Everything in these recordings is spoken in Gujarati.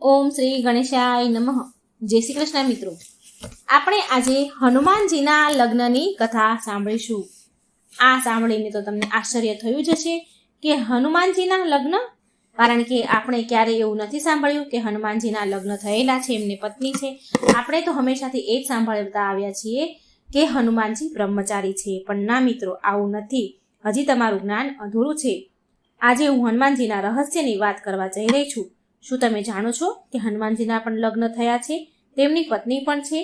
ઓમ શ્રી ગણેશાય નમઃ. જય શ્રી કૃષ્ણ મિત્રો. આપણે આજે હનુમાનજીના લગ્નની કથા સાંભળીશું. આ સાંભળીને તો તમને આશ્ચર્ય થયું જ હશે કે હનુમાનજીના લગ્ન, કારણ કે આપણે ક્યારેય એવું નથી સાંભળ્યું કે હનુમાનજીના લગ્ન થયેલા છે, એમની પત્ની છે. આપણે તો હંમેશાથી એ જ સાંભળતા આવ્યા છીએ કે હનુમાનજી બ્રહ્મચારી છે. પણ ના મિત્રો, આવું નથી. હજી તમારું જ્ઞાન અધૂરું છે. આજે હું હનુમાનજીના રહસ્યની વાત કરવા જઈ રહી છું. શું તમે જાણો છો કે હનુમાનજીના પણ લગ્ન થયા છે, તેમની પત્ની પણ છે?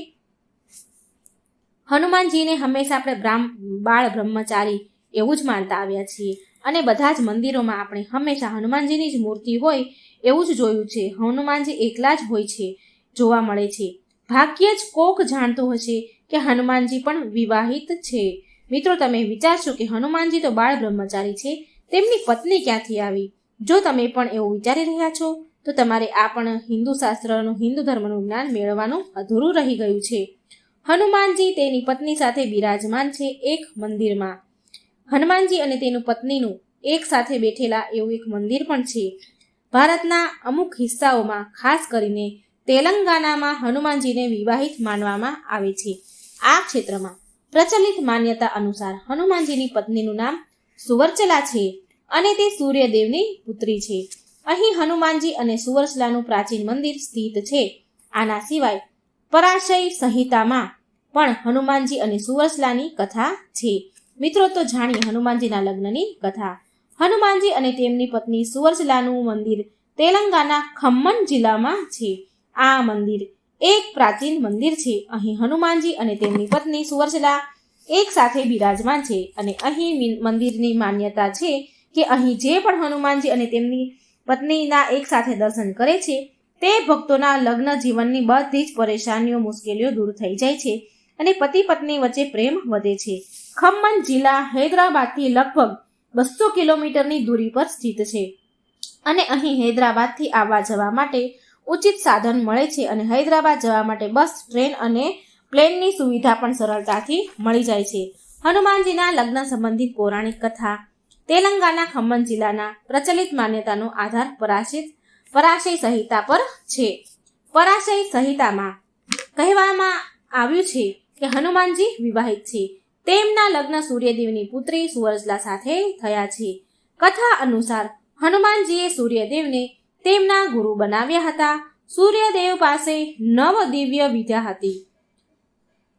હનુમાનજીને હંમેશા આપણે બાળ બ્રહ્મચારી એવું જ માનતા આવ્યા છીએ, અને બધા જ મંદિરોમાં આપણે હંમેશા હનુમાનજીની જ મૂર્તિ હોય એવું જ જોયું છે. હનુમાનજી એકલા જ હોય છે, જોવા મળે છે. ભાગ્યે જ કોક જાણતો હશે કે હનુમાનજી પણ વિવાહિત છે. મિત્રો, તમે વિચારશો કે હનુમાનજી તો બાળ બ્રહ્મચારી છે, તેમની પત્ની ક્યાંથી આવી? જો તમે પણ એવું વિચારી રહ્યા છો તો તમારે આ પણ હિન્દુ શાસ્ત્રનું, હિન્દુ ધર્મનું જ્ઞાન મેળવવાનું અધૂરું રહી ગયું છે. હનુમાનજી તેની પત્ની સાથે બિરાજમાન છે એક મંદિરમાં. હનુમાનજી અને તેની પત્નીનું એક સાથે બેઠેલા એવું એક મંદિર પણ છે. ભારતના અમુક હિસ્સાઓમાં, ખાસ કરીને તેલંગાનામાં હનુમાનજીને વિવાહિત માનવામાં આવે છે. આ ક્ષેત્રમાં પ્રચલિત માન્યતા અનુસાર હનુમાનજીની પત્નીનું નામ સુવર્ચલા છે અને તે સૂર્યદેવની પુત્રી છે. અહીં હનુમાનજી અને સુવર્ચલાનું પ્રાચીન મંદિર સ્થિત છે. આના સિવાય પરાશય સંહિતામાં પણ હનુમાનજી અને સુવર્ચલાની કથા છે. મિત્રો, તો જાણીએ હનુમાનજીના લગ્નની કથા. હનુમાનજી અને તેમની પત્ની સુવર્ચલાનું મંદિર તેલંગાના ખમ્મમ જિલ્લામાં છે. આ મંદિર એક પ્રાચીન મંદિર છે. અહીં હનુમાનજી અને તેમની પત્ની સુવર્ચલા એક સાથે બિરાજમાન છે. અને અહીં મંદિરની માન્યતા છે કે અહીં જે પણ હનુમાનજી અને તેમની પત્નીના એક સાથે દર્શન કરે છે તે ભક્તોના લગ્ન જીવનની બધી જ પરેશાનીઓ, મુશ્કેલીઓ દૂર થઈ જાય છે અને પતિ પત્ની વચ્ચે પ્રેમ વધે છે. ખમ્મમ જિલ્લા હૈદરાબાદથી લગભગ 200 કિલોમીટરની દૂરી પર સ્થિત છે અને અહીં હૈદરાબાદથી આવવા જવા માટે ઉચિત સાધન મળે છે અને હૈદરાબાદ જવા માટે બસ, ટ્રેન અને પ્લેનની સુવિધા પણ સરળતાથી મળી જાય છે. હનુમાનજીના લગ્ન સંબંધિત પૌરાણિક કથા. તેલંગાના ખમ્મમ જિલ્લાના પ્રચલિત માન્યતાનો આધાર પરાશય સંહિતા પર છે. પરાશય સંહિતામાં કહેવામાં આવ્યું છે કે હનુમાનજી વિવાહિત છે. તેમના લગ્ન સૂર્યદેવની પુત્રી સુવર્ચલા સાથે થયા છે. કથા અનુસાર હનુમાનજીએ સૂર્યદેવને તેમના ગુરુ બનાવ્યા હતા. સૂર્યદેવ પાસે 9 દિવ્ય વિદ્યા હતી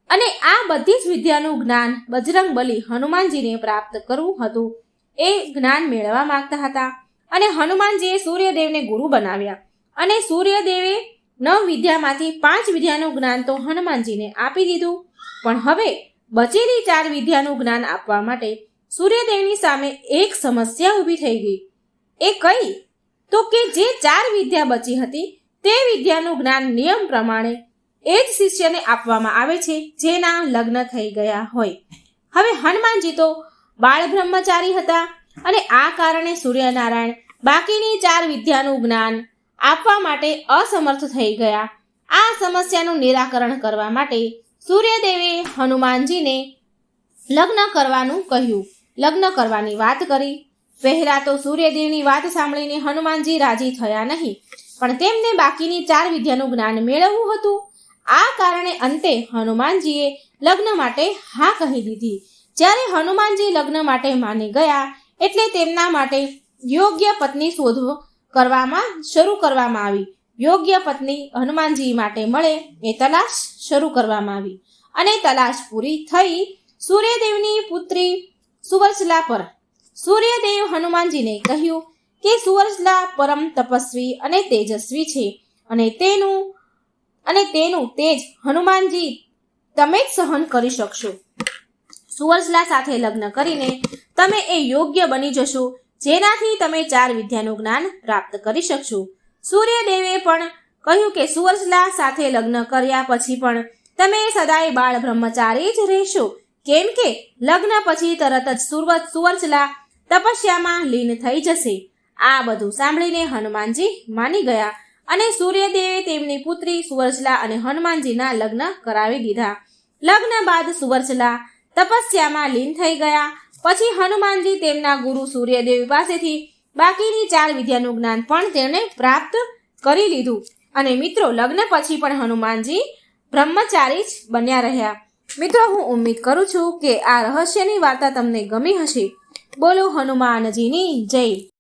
અને આ બધી જ વિદ્યાનું જ્ઞાન બજરંગબલી હનુમાનજીને પ્રાપ્ત કરવું હતું. એ જ્ઞાન મેળવવા માંગતા હતા અને હનુમાનજીએ સૂર્યદેવને ગુરુ બનાવ્યા અને સૂર્યદેવે 9 વિદ્યામાંથી 5 વિદ્યાનું જ્ઞાન તો હનુમાનજીને આપી દીધું. પણ હવે બચેલી 4 વિદ્યાનું જ્ઞાન આપવા માટે સૂર્યદેવની સામે એક સમસ્યા ઊભી થઈ ગઈ. એ કઈ? તો કે જે 4 વિદ્યા બચી હતી તે વિદ્યાનું જ્ઞાન નિયમ પ્રમાણે એ જ શિષ્યને આપવામાં આવે છે જેના લગ્ન થઈ ગયા હોય. હવે હનુમાનજી તો બાળ બ્રહ્મચારી હતા અને આ કારણે સૂર્યનારાયણ બાકીની 4 વિદ્યાનું જ્ઞાન આપવા માટે અસમર્થ થઈ ગયા. આ સમસ્યાનું નિરાકરણ કરવા માટે સૂર્યદેવે હનુમાનજીને લગ્ન કરવાનું કહ્યું, લગ્ન કરવાની વાત કરી. પહેલા તો સૂર્યદેવની વાત સાંભળીને હનુમાનજી રાજી થયા નહીં, પણ તેમને બાકીની 4 વિદ્યાનું જ્ઞાન મેળવવું હતું. આ કારણે અંતે હનુમાનજીએ લગ્ન માટે હા કહી દીધી. જ્યારે હનુમાનજી લગ્ન માટે માની ગયા એટલે તેમના માટે યોગ્ય પત્ની શોધો શરૂ કરવામાં આવી. યોગ્ય પત્ની હનુમાનજી માટે મળે એ તલાશ શરૂ કરવામાં આવી અને તલાશ પૂરી થઈ સૂર્યદેવની પુત્રી સુવર્ચલા પર. સૂર્યદેવ હનુમાનજીને કહ્યું કે સુવર્ચલા પરમ તપસ્વી અને તેજસ્વી છે અને તેનું તેજ હનુમાનજી તમે જ સહન કરી શકશો. સુવર્ચલા સાથે લગ્ન કરીને તમે એ યોગ્ય બની જશો જેનાથી તમે 4 વિદ્યાનું જ્ઞાન પ્રાપ્ત કરી શકશો. સૂર્યદેવે પણ કહ્યું કે સુવર્ચલા સાથે લગ્ન કર્યા પછી પણ તમે સદાય બાળ બ્રહ્મચારી જ રહેશો, કેમ કે લગ્ન પછી તરત જ સુવર્ચલા તપસ્યામાં લીન થઈ જશે. આ બધું સાંભળીને હનુમાનજી માની ગયા અને સૂર્યદેવે તેમની પુત્રી સુવર્ચલા અને હનુમાનજીના લગ્ન કરાવી દીધા. લગ્ન બાદ સુવર્ચલા તપસ્યામાં લીન થઈ ગયા. પછી હનુમાનજી તેમના ગુરુ સૂર્યદેવ પાસેથી બાકીની 4 વિદ્યાનું જ્ઞાન પણ તેમણે પ્રાપ્ત કરી લીધું. અને મિત્રો લગ્ન પછી પણ હનુમાનજી બ્રહ્મચારી જ બન્યા રહ્યા. મિત્રો હું ઉમ્મીદ કરું છું કે આ રહસ્યની વાર્તા તમને ગમી હશે. બોલો હનુમાનજીની જય.